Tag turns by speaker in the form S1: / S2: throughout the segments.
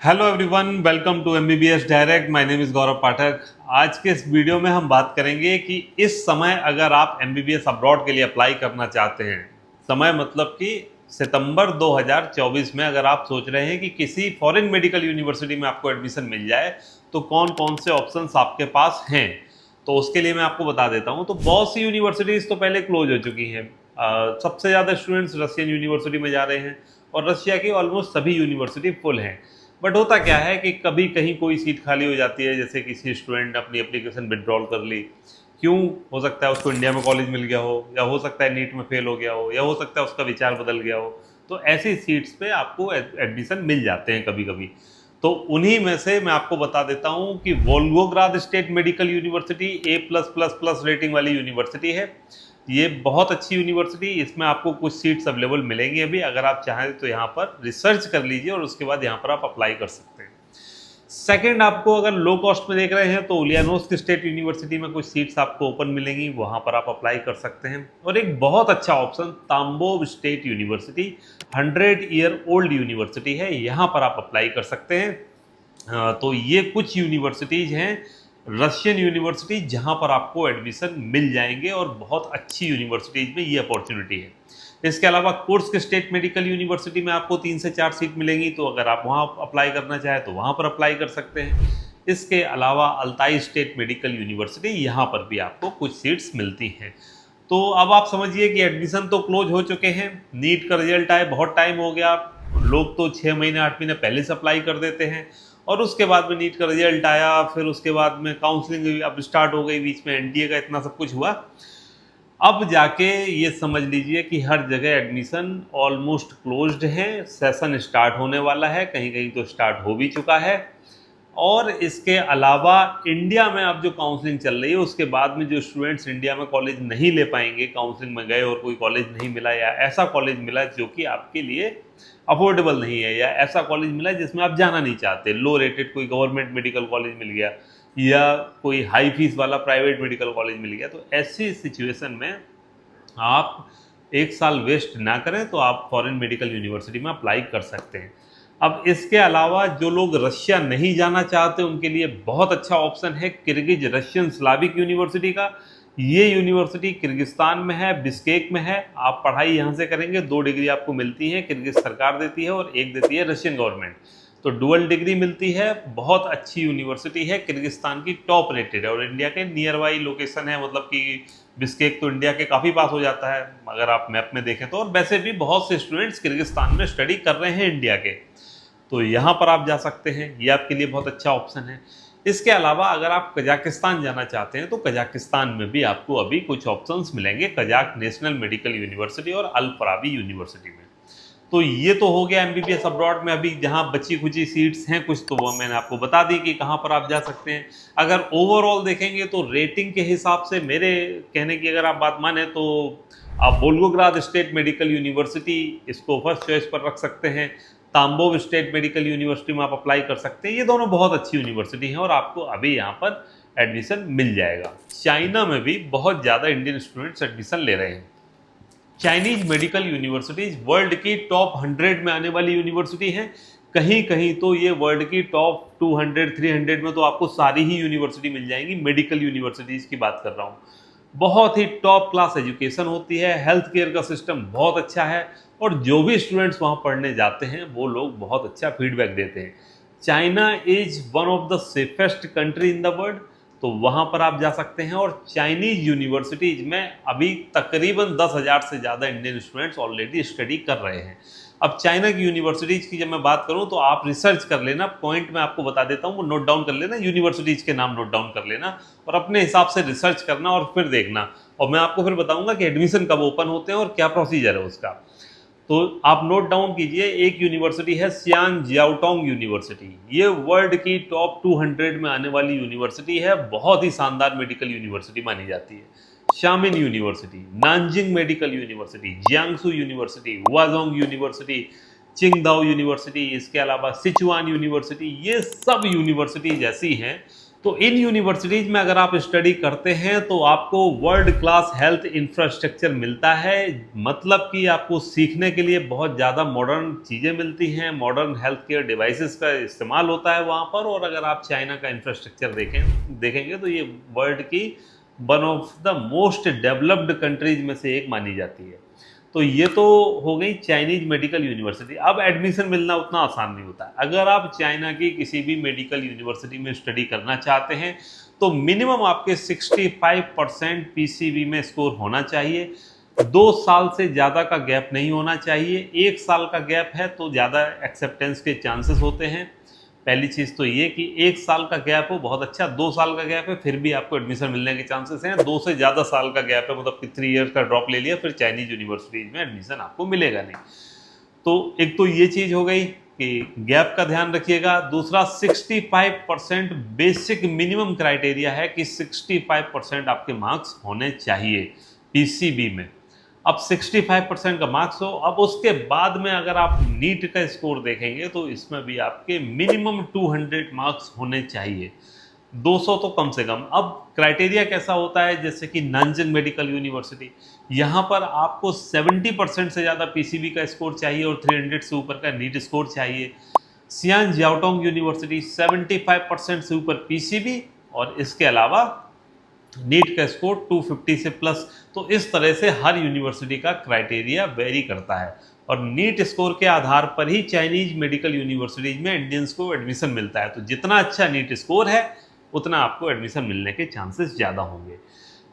S1: Hello everyone, welcome to MBBS direct. My name is Gaurav Pathak. आज के इस वीडियो में हम बात करेंगे कि इस समय अगर आप एमबीबीएस अब्रॉड के लिए अप्लाई करना चाहते हैं, समय मतलब कि सितंबर 2024 में अगर आप सोच रहे हैं कि किसी फॉरेन मेडिकल यूनिवर्सिटी में आपको एडमिशन मिल जाए, तो कौन कौन से ऑप्शंस आपके पास हैं, तो उसके लिए मैं आपको बता देता हूँ। तो बहुत सी यूनिवर्सिटीज़ तो पहले क्लोज हो चुकी हैं। सबसे ज़्यादा स्टूडेंट्स रशियन यूनिवर्सिटी में जा रहे हैं और रशिया की ऑलमोस्ट सभी यूनिवर्सिटी फुल हैं। बट होता क्या है कि कभी कहीं कोई सीट खाली हो जाती है, जैसे किसी स्टूडेंट ने अपनी एप्लीकेशन विड्रॉल कर ली। क्यों? हो सकता है उसको इंडिया में कॉलेज मिल गया हो, या हो सकता है नीट में फेल हो गया हो, या हो सकता है उसका विचार बदल गया हो। तो ऐसी सीट्स पे आपको एडमिशन मिल जाते हैं कभी कभी। तो उन्हीं में से मैं आपको बता देता हूँ कि Volgograd state medical university A+++ rating वाली यूनिवर्सिटी है। ये बहुत अच्छी यूनिवर्सिटी, इसमें आपको कुछ सीट्स अवेलेबल मिलेंगी अभी। अगर आप चाहें तो यहाँ पर रिसर्च कर लीजिए और उसके बाद यहाँ पर आप अप्लाई कर सकते हैं। सेकंड, आपको अगर लो कॉस्ट में देख रहे हैं तो उलियानोव्स्क स्टेट यूनिवर्सिटी में कुछ सीट्स आपको ओपन मिलेंगी, वहाँ पर आप अप्लाई कर सकते हैं। और एक बहुत अच्छा option Tambov state university, 100 year old university है, यहाँ पर आप अप्लाई कर सकते हैं। तो ये कुछ यूनिवर्सिटीज़ हैं रशियन यूनिवर्सिटी जहां पर आपको एडमिशन मिल जाएंगे, और बहुत अच्छी यूनिवर्सिटीज में ये अपॉर्चुनिटी है। इसके अलावा कुर्स्क स्टेट मेडिकल यूनिवर्सिटी में आपको 3 से 4 सीट मिलेंगी, तो अगर आप वहां अप्लाई करना चाहें तो वहां पर अप्लाई कर सकते हैं। इसके अलावा अल्ताई स्टेट मेडिकल यूनिवर्सिटी, यहाँ पर भी आपको कुछ सीट्स मिलती हैं। तो अब आप समझिए कि एडमिशन तो क्लोज हो चुके हैं। नीट का रिजल्ट आए बहुत टाइम हो गया, लोग तो 6 महीने 8 महीने पहले से अप्लाई कर देते हैं, और उसके बाद में नीट का रिजल्ट आया, फिर उसके बाद में काउंसलिंग अब स्टार्ट हो गई, बीच में एनडीए का इतना सब कुछ हुआ। अब जाके ये समझ लीजिए कि हर जगह एडमिशन ऑलमोस्ट क्लोज्ड है। सेशन स्टार्ट होने वाला है, कहीं कहीं तो स्टार्ट हो भी चुका है। और इसके अलावा इंडिया में अब जो काउंसलिंग चल रही है, उसके बाद में जो स्टूडेंट्स इंडिया में कॉलेज नहीं ले पाएंगे, काउंसलिंग में गए और कोई कॉलेज नहीं मिला, या ऐसा कॉलेज मिला जो कि आपके लिए अफोर्डेबल नहीं है, या ऐसा कॉलेज मिला जिसमें आप जाना नहीं चाहते, लो रेटेड कोई गवर्नमेंट मेडिकल कॉलेज मिल गया, या कोई हाई फीस वाला प्राइवेट मेडिकल कॉलेज मिल गया, तो ऐसी सिचुएशन में आप 1 साल वेस्ट ना करें, तो आप फॉरेन मेडिकल यूनिवर्सिटी में अप्लाई कर सकते हैं। अब इसके अलावा जो लोग रशिया नहीं जाना चाहते, उनके लिए बहुत अच्छा ऑप्शन है किर्गिज रशियन स्लाविक यूनिवर्सिटी का। ये यूनिवर्सिटी किर्गिस्तान में है, बिश्केक में है। आप पढ़ाई यहाँ से करेंगे, 2 डिग्री आपको मिलती है, किर्गिज सरकार देती है और एक देती है रशियन गवर्नमेंट। तो डुअल डिग्री मिलती है। बहुत अच्छी यूनिवर्सिटी है, किर्गिस्तान की टॉप रेटेड है, और इंडिया के नियर बाई लोकेशन है, मतलब कि बिश्केक तो इंडिया के काफ़ी पास हो जाता है अगर आप मैप में देखें तो। और वैसे भी बहुत से स्टूडेंट्स किर्गिस्तान में स्टडी कर रहे हैं इंडिया के, तो यहाँ पर आप जा सकते हैं, ये आपके लिए बहुत अच्छा ऑप्शन है। इसके अलावा अगर आप कजाकिस्तान जाना चाहते हैं, तो कजाकिस्तान में भी आपको अभी कुछ ऑप्शंस मिलेंगे, कजाक नेशनल मेडिकल यूनिवर्सिटी और अल फराबी यूनिवर्सिटी में। तो ये तो हो गया एमबीबीएस अब्रॉड में अभी जहाँ बची खुची सीट्स हैं कुछ, तो वो मैंने आपको बता दी कि कहाँ पर आप जा सकते हैं। अगर ओवरऑल देखेंगे तो रेटिंग के हिसाब से, मेरे कहने की अगर आप बात माने, तो आप वोल्गोग्राद स्टेट मेडिकल यूनिवर्सिटी इसको फर्स्ट चॉइस पर रख सकते हैं। ताम्बोव स्टेट मेडिकल यूनिवर्सिटी में आप अप्लाई कर सकते हैं। ये दोनों बहुत अच्छी यूनिवर्सिटी हैं और आपको अभी यहाँ पर एडमिशन मिल जाएगा। चाइना में भी बहुत ज़्यादा इंडियन स्टूडेंट्स एडमिशन ले रहे हैं। चाइनीज मेडिकल यूनिवर्सिटीज वर्ल्ड की टॉप 100 में आने वाली यूनिवर्सिटी हैं। कहीं कहीं तो ये वर्ल्ड की टॉप 200 300 में तो आपको सारी ही यूनिवर्सिटी मिल जाएंगी। मेडिकल यूनिवर्सिटीज़ की बात कर रहा हूँ। बहुत ही टॉप क्लास एजुकेशन होती है, हेल्थ केयर का सिस्टम बहुत अच्छा है, और जो भी स्टूडेंट्स वहाँ पढ़ने जाते हैं वो लोग बहुत अच्छा फीडबैक देते हैं। China is one of the safest country in the world, तो वहाँ पर आप जा सकते हैं। और चाइनीज यूनिवर्सिटीज में अभी तकरीबन 10,000 से ज़्यादा इंडियन स्टूडेंट्स ऑलरेडी स्टडी कर रहे हैं। अब चाइना की यूनिवर्सिटीज़ की जब मैं बात करूं, तो आप रिसर्च कर लेना, पॉइंट मैं आपको बता देता हूं, वो नोट डाउन कर लेना, यूनिवर्सिटीज़ के नाम नोट डाउन कर लेना और अपने हिसाब से रिसर्च करना और फिर देखना। और मैं आपको फिर बताऊंगा कि एडमिशन कब ओपन होते हैं और क्या प्रोसीजर है उसका। तो आप नोट डाउन कीजिए। एक यूनिवर्सिटी है सियान जियाओटोंग यूनिवर्सिटी, ये वर्ल्ड की टॉप 200 में आने वाली यूनिवर्सिटी है, बहुत ही शानदार मेडिकल यूनिवर्सिटी मानी जाती है। Xiamen university, Nanjing medical university, Jiangsu university, Huazhong university, Qingdao university, इसके अलावा सिचुआन यूनिवर्सिटी, ये सब यूनिवर्सिटीज ऐसी हैं तो इन यूनिवर्सिटीज में अगर आप स्टडी करते हैं तो आपको वर्ल्ड क्लास हेल्थ इंफ्रास्ट्रक्चर मिलता है, मतलब कि आपको सीखने के लिए बहुत ज़्यादा मॉडर्न चीज़ें मिलती हैं, मॉडर्न हेल्थ केयर डिवाइसेस का इस्तेमाल होता है वहाँ पर। और अगर आप चाइना का इंफ्रास्ट्रक्चर देखेंगे तो ये वर्ल्ड की one of the most developed countries में से एक मानी जाती है। तो ये तो हो गई चाइनीज मेडिकल यूनिवर्सिटी। अब एडमिशन मिलना उतना आसान नहीं होता है। अगर आप चाइना की किसी भी मेडिकल यूनिवर्सिटी में स्टडी करना चाहते हैं तो मिनिमम आपके 65% पीसीबी में स्कोर होना चाहिए। 2 साल से ज़्यादा का गैप नहीं होना चाहिए। 1 साल का गैप है तो ज़्यादा एक्सेप्टेंस के चांसेस होते हैं। पहली चीज़ तो ये कि 1 साल का गैप हो बहुत अच्छा, 2 साल का गैप है फिर भी आपको एडमिशन मिलने के चांसेस हैं। 2 से ज़्यादा साल का गैप है मतलब कि 3 ईयर्स का ड्रॉप ले लिया फिर चाइनीज यूनिवर्सिटीज़ में एडमिशन आपको मिलेगा नहीं। तो एक तो ये चीज़ हो गई कि गैप का ध्यान रखिएगा। दूसरा 65% बेसिक मिनिमम क्राइटेरिया है कि 65% आपके मार्क्स होने चाहिए पीसीबी में। अब 65% का मार्क्स हो, अब उसके बाद में अगर आप नीट का स्कोर देखेंगे तो इसमें भी आपके मिनिमम 200 मार्क्स होने चाहिए, 200 तो कम से कम। अब क्राइटेरिया कैसा होता है, जैसे कि नानजिंग मेडिकल यूनिवर्सिटी, यहाँ पर आपको 70% से ज़्यादा पीसीबी का स्कोर चाहिए और 300 से ऊपर का नीट स्कोर चाहिए। सियान जियाओटोंग यूनिवर्सिटी 75% से ऊपर पीसीबी और इसके अलावा नीट का स्कोर 250 से प्लस। तो इस तरह से हर यूनिवर्सिटी का क्राइटेरिया वेरी करता है और नीट स्कोर के आधार पर ही चाइनीज मेडिकल यूनिवर्सिटीज में इंडियंस को एडमिशन मिलता है। तो जितना अच्छा नीट स्कोर है उतना आपको एडमिशन मिलने के चांसेस ज़्यादा होंगे।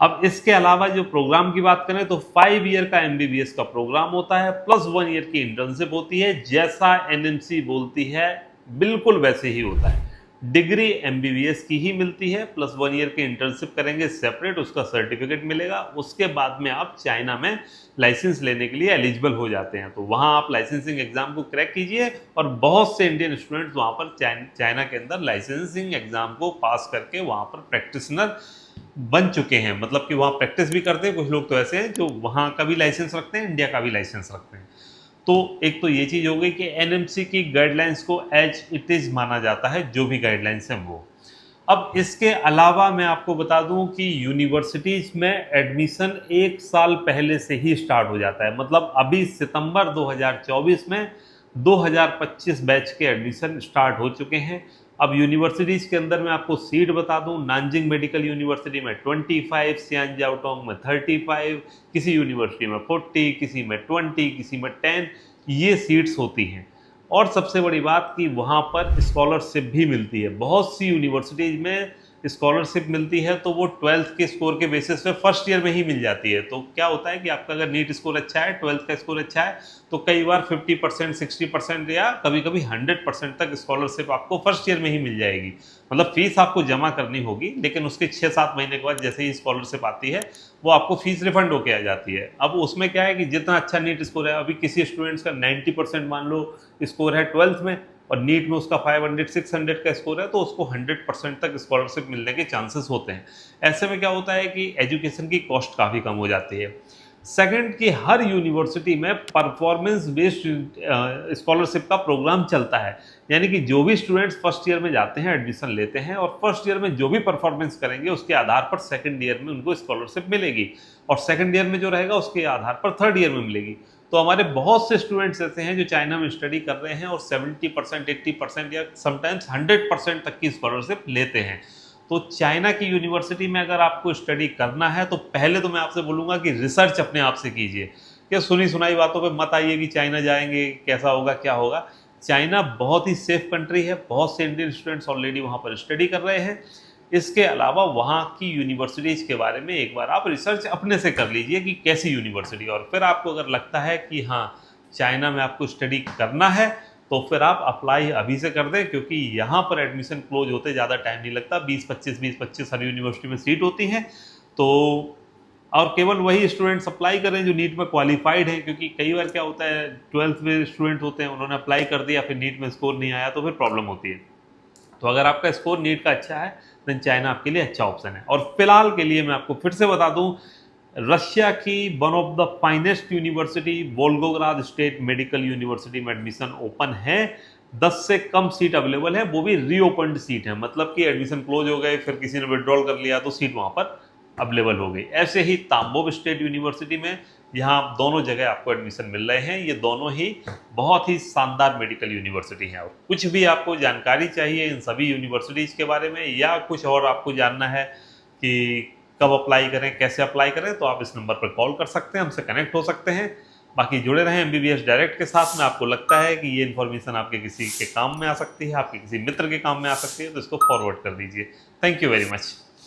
S1: अब इसके अलावा जो प्रोग्राम की बात करें तो 5 ईयर का एमबीबीएस का प्रोग्राम होता है प्लस 1 ईयर की इंटर्नशिप होती है। जैसा एनएमसी बोलती है बिल्कुल वैसे ही होता है। डिग्री एमबीबीएस की ही मिलती है, प्लस 1 ईयर की इंटर्नशिप करेंगे सेपरेट, उसका सर्टिफिकेट मिलेगा। उसके बाद में आप चाइना में लाइसेंस लेने के लिए एलिजिबल हो जाते हैं। तो वहाँ आप लाइसेंसिंग एग्जाम को क्रैक कीजिए और बहुत से इंडियन स्टूडेंट्स वहाँ पर चाइना के अंदर लाइसेंसिंग एग्जाम को पास करके वहाँ पर प्रैक्टिशनर बन चुके हैं। मतलब कि वहाँ प्रैक्टिस भी करते हैं। कुछ लोग तो ऐसे हैं जो वहाँ का भी लाइसेंस रखते हैं, इंडिया का भी लाइसेंस रखते हैं। तो एक तो ये चीज़ हो गई कि एनएमसी की गाइडलाइंस को एज इट इज़ माना जाता है, जो भी गाइडलाइंस हैं वो। अब इसके अलावा मैं आपको बता दूं कि यूनिवर्सिटीज़ में एडमिशन 1 साल पहले से ही स्टार्ट हो जाता है। मतलब अभी सितंबर 2024 में 2025 बैच के एडमिशन स्टार्ट हो चुके हैं। अब यूनिवर्सिटीज़ के अंदर मैं आपको सीट बता दूं, नानजिंग मेडिकल यूनिवर्सिटी में 25, सियान जियाओटोंग में 35, किसी यूनिवर्सिटी में 40, किसी में 20, किसी में 10, ये सीट्स होती हैं। और सबसे बड़ी बात कि वहाँ पर स्कॉलरशिप भी मिलती है। बहुत सी यूनिवर्सिटीज़ में स्कॉलरशिप मिलती है तो वो 12th के स्कोर के बेसिस पे फर्स्ट ईयर में ही मिल जाती है। तो क्या होता है कि आपका अगर नीट स्कोर अच्छा है, 12th का स्कोर अच्छा है, तो कई बार 50%, 60% या कभी कभी 100% तक स्कॉलरशिप आपको फर्स्ट ईयर में ही मिल जाएगी। मतलब फीस आपको जमा करनी होगी, लेकिन उसके 6-7 महीने के बाद जैसे ही स्कॉलरशिप आती है वो आपको फीस रिफंड होके आ जाती है। अब उसमें क्या है कि जितना अच्छा नीट स्कोर है, अभी किसी स्टूडेंट्स का 90% मान लो स्कोर है 12th में और नीट में उसका 500, 600 का स्कोर है, तो उसको 100% तक स्कॉलरशिप मिलने के चांसेस होते हैं। ऐसे में क्या होता है कि एजुकेशन की कॉस्ट काफ़ी कम हो जाती है। सेकंड कि हर यूनिवर्सिटी में परफॉर्मेंस बेस्ड स्कॉलरशिप का प्रोग्राम चलता है। यानी कि जो भी स्टूडेंट्स फर्स्ट ईयर में जाते हैं, एडमिशन लेते हैं और फर्स्ट ईयर में जो भी परफॉर्मेंस करेंगे उसके आधार पर सेकंड ईयर में उनको स्कॉलरशिप मिलेगी और सेकंड ईयर में जो रहेगा उसके आधार पर थर्ड ईयर में मिलेगी। तो हमारे बहुत से स्टूडेंट्स ऐसे हैं जो चाइना में स्टडी कर रहे हैं और 70%, 80% या समटाइम्स 100% तक की स्कॉलरशिप लेते हैं। तो चाइना की यूनिवर्सिटी में अगर आपको स्टडी करना है तो पहले तो मैं आपसे बोलूँगा कि रिसर्च अपने आप से कीजिए। क्या सुनी सुनाई बातों पे मत आइए कि चाइना जाएंगे कैसा होगा क्या होगा। चाइना बहुत ही सेफ कंट्री है, बहुत से इंडियन स्टूडेंट्स ऑलरेडी वहाँ पर स्टडी कर रहे हैं। इसके अलावा वहाँ की यूनिवर्सिटीज़ के बारे में एक बार आप रिसर्च अपने से कर लीजिए कि कैसी यूनिवर्सिटी, और फिर आपको अगर लगता है कि हाँ चाइना में आपको स्टडी करना है तो फिर आप अप्लाई अभी से कर दें, क्योंकि यहाँ पर एडमिशन क्लोज होते ज़्यादा टाइम नहीं लगता। 20-25 हर यूनिवर्सिटी में सीट होती हैं। तो और केवल वही स्टूडेंट्स अप्लाई करें जो नीट में क्वालिफाइड हैं, क्योंकि कई बार क्या होता है 12th में स्टूडेंट होते हैं, उन्होंने अप्लाई कर दिया फिर नीट में स्कोर नहीं आया तो फिर प्रॉब्लम होती है। तो अगर आपका स्कोर नीट का अच्छा है देन चाइना आपके लिए अच्छा ऑप्शन है। और फिलहाल के लिए मैं आपको फिर से बता दूं, रशिया की one of the finest university Volgograd state medical university में एडमिशन ओपन है। 10 से कम सीट अवेलेबल है, वो भी रीओपन्ड सीट है, मतलब कि एडमिशन क्लोज हो गए, फिर किसी ने विड्रॉल कर लिया तो सीट वहाँ पर अवेलेबल हो गई। ऐसे ही तांबोव स्टेट यूनिवर्सिटी में, यहाँ दोनों जगह आपको एडमिशन मिल रहे हैं। ये दोनों ही बहुत ही शानदार मेडिकल यूनिवर्सिटी हैं। और कुछ भी आपको जानकारी चाहिए इन सभी यूनिवर्सिटीज़ के बारे में, या कुछ और आपको जानना है कि कब अप्लाई करें, कैसे अप्लाई करें, तो आप इस नंबर पर कॉल कर सकते हैं, हमसे कनेक्ट हो सकते हैं। बाकी जुड़े रहें MBBS डायरेक्ट के साथ में। आपको लगता है कि ये इन्फॉर्मेशन आपके किसी के काम में आ सकती है, आपके किसी मित्र के काम में आ सकती है, तो इसको फॉरवर्ड कर दीजिए। Thank you very much.